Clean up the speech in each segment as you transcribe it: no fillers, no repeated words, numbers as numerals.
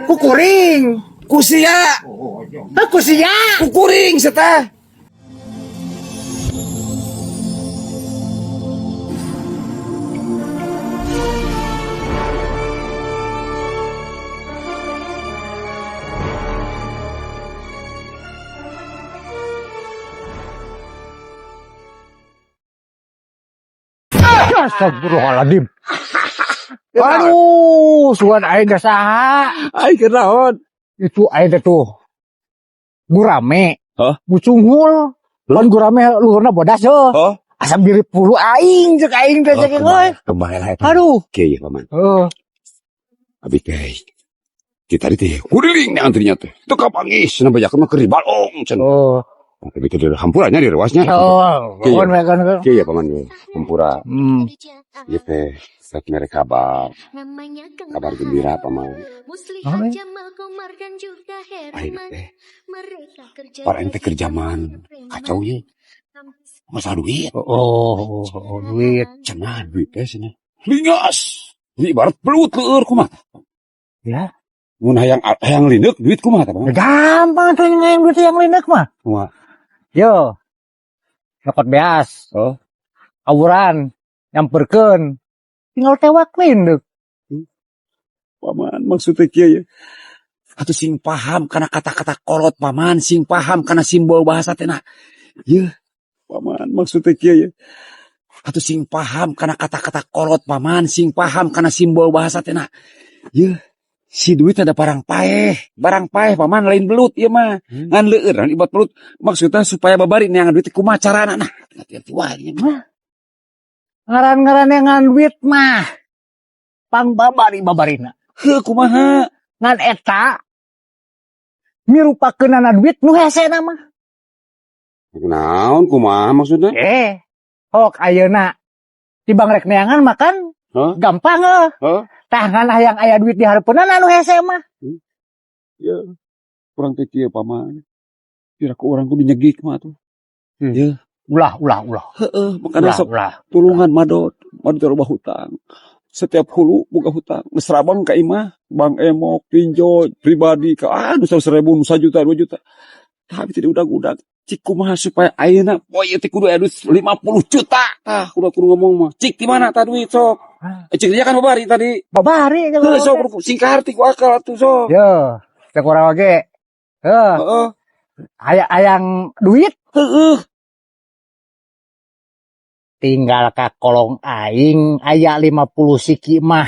Kukuring. Kusia. Kusia. Kukuring setah. Astagfirullahaladzim. Aduh, suan aing da saha? Aing keur naon? Itu aing da tuh. Gurame. Hah? Mucunghul. Pan gurame luhurna bodas yo. Oh, Asam mirip pulu aing cek aing teh cek euy. kembali lah. Aduh. Kieu paman. Abi teh. Kita teh kuring nih antrinya teh. Itu kapangis na bajakeun mah keur di balong cenah. Oh. Tapi itu di hampurannya di ruasnya. Oh, Kieu. kan. Kieu paman ge. Hampura. Ieu teh sak mere kabar gembira paman. Aing teh. Para ente keur zaman kacau ye. Masalah duit. Oh, duit. Cenah duit teh cenah. Lingas. Ini ibarat belut leur kumaha. Ya. Mun hayang lindeuk duit kumaha tah paman. Gampang tuh yang duit yang linek mah. Kumaha? Yo. Nyokot beas. Oh. Awuran. Nyamperkeun. Tinggal tewak lindek. Paman maksudnya kieu ya. Atuh sing paham kana kata-kata kolot paman, sing paham kana simbol bahasa teh na. Yeuh, paman maksudnya kieu ya. Atuh sing paham kana kata-kata kolot paman, sing paham kana simbol bahasa teh na. Yeuh, si duit ada barang paeh paman lain belut ieu mah. Ngan leueur ngan ibat belut. Maksudnya supaya babari neangan duit kumaha carana nah. Hati-hati wae nya. Ngaran-ngaran yang ngan duit mah. Pang babarina. Heuh kumaha? Ngan eta. Mirupakeun ana duit nu hese na mah. Naon kumaha maksudnya? Hok ayeuna. Tibang rek neangan makan. Hah? Gampang Hah? Tangan hayang aya duit di hareupeunna anu hese mah. Ya. Kurang teh kieu paman. Kira ku urang kudu nyegik mah tuh. Ya. Ulah. Heeh, makanya sok Ulah. tulungan madot robah hutang. Setiap hulu buka hutang. Mesrabang ka imah, Bang Emok, pinjol, pribadi ka nu 100.000, nu 1 juta, 2 juta. Tapi tidak udag-udag. Cik kumaha supaya ayeuna poe teh kudu aya duit 50 juta. Tah, kudu ngomong mah. Cik di mana tah duit sok? Cik dia kan babari tadi. Babari Heuh sok singkat arti ku akal atuh sok. Yo, teh kurang oge. Heeh. Hayang duit Heeh. tinggal ka kolong aing aya 50 siki mah.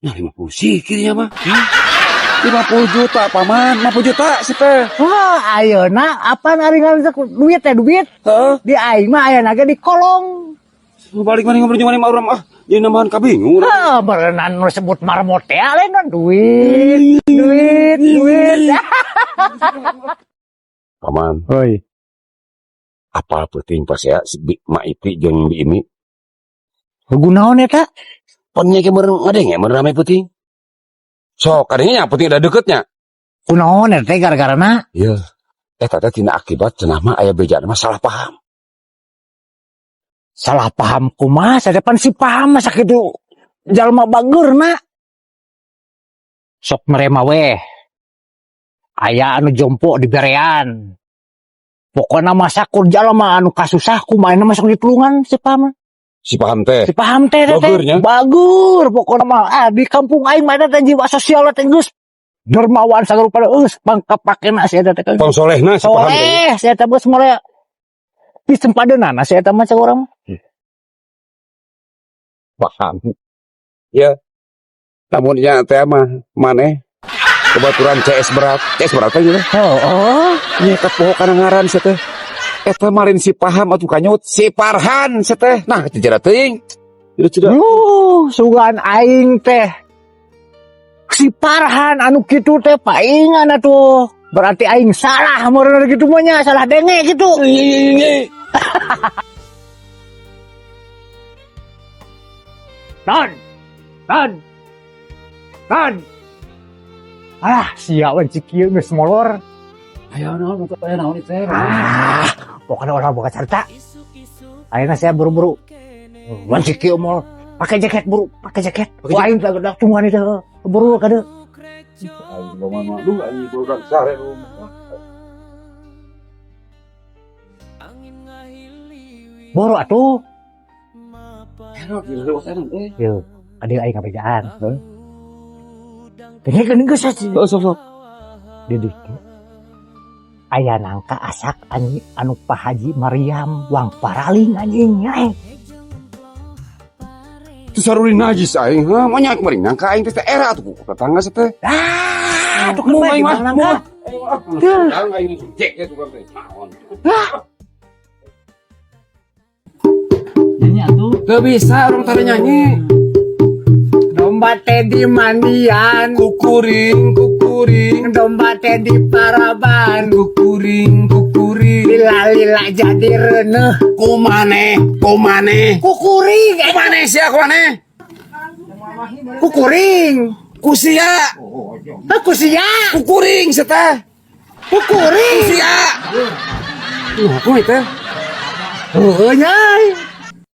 Nah 50 sikirnya mah. 50 juta paman, 50 juta sepeh. Wah, ayeuna apa naringan duit teh duit. Heeh. Di aing mah aya naga di kolong. Balik mana ngobrol mana orang jadi nambahan kabingung. Berenang nu sebut marmot teh lain duit. Paman, Hoi. apa penting pas ya si Mak Iti jeung Bi Imi? Gunaon eta? Ponnya ke meureun ngadenge meureun rame penting. Sok kadenge penting ada deketnya. Gunaon eta gara-garana? Iya. Eta teh tina akibat cenah mah aya bejana mah salah paham. Salah paham kumaha sadepan si paham mah sakitu jalma bageurna. Sok merema weh. Aya anu jompo di berean. Pokona masa kur jalma anu kasusah kumaha masuk di tulungan si paham. Si paham teh. Si paham teh Bageurnya? Bagur pokona mah di kampung aing mah eta jiwa sosial teh geus dermawan sagarupa geus pangkapakena si eta teh. Pang solehna si paham teh. Soleh si eta geus mulai pisempadeunana si eta mah cak urang mah. Paham. Ya. Namun nya teh mah maneh kebetulan CS berat teh gitu. Oh. Nya kapoho kana ngaran si teh. Eta marin si paham atuh kanyut si Farhan si teh. Nah, cijara teuing. Tidak. Sugan aing teh. Si Farhan anu kitu teh paingan atuh. Berarti aing salah meureun kitu mah nya, salah denge gitu. Dan. Ah, siawan cikieu geus molor. Ayo naon untuk aya naon teh. Pokoknya orang boga carita. Ayeuna saya buru-buru. Wan cikieu mol Pakai jaket buru, pakai jaket. Pakai Wah, aing dak cungan itu. Buru kada. Aing paman mah lu aing budak sare lu. Buru atuh. Erot lewat enak teh. Yo, adi aing ngabejaan. Heeh. Dengekeun geus sih. Oh, sok. Di ditu. Aya nangka asak anu Pak Haji Mariam wang paraling anjing nyae. Tu saruli najis aing, ha, manya kemarin nangka aing teh era atuh ku tetangga teh. Atuh kan Aing mah nangka. Jangan aing cek ya tukang teh. Nyanyi atuh. Teu bisa orang tadi nyanyi. Domba teh di mandian, Kukuring, domba teh di paraban, kukuring. lila-lila jadi reuneuh. Kumane. Kukuring, Kumane sia kumane? kukuring. Kusia. Kusia, Kukuring setah. kukuring. Kusia. Nah, kumaha teh? Heuh nyai.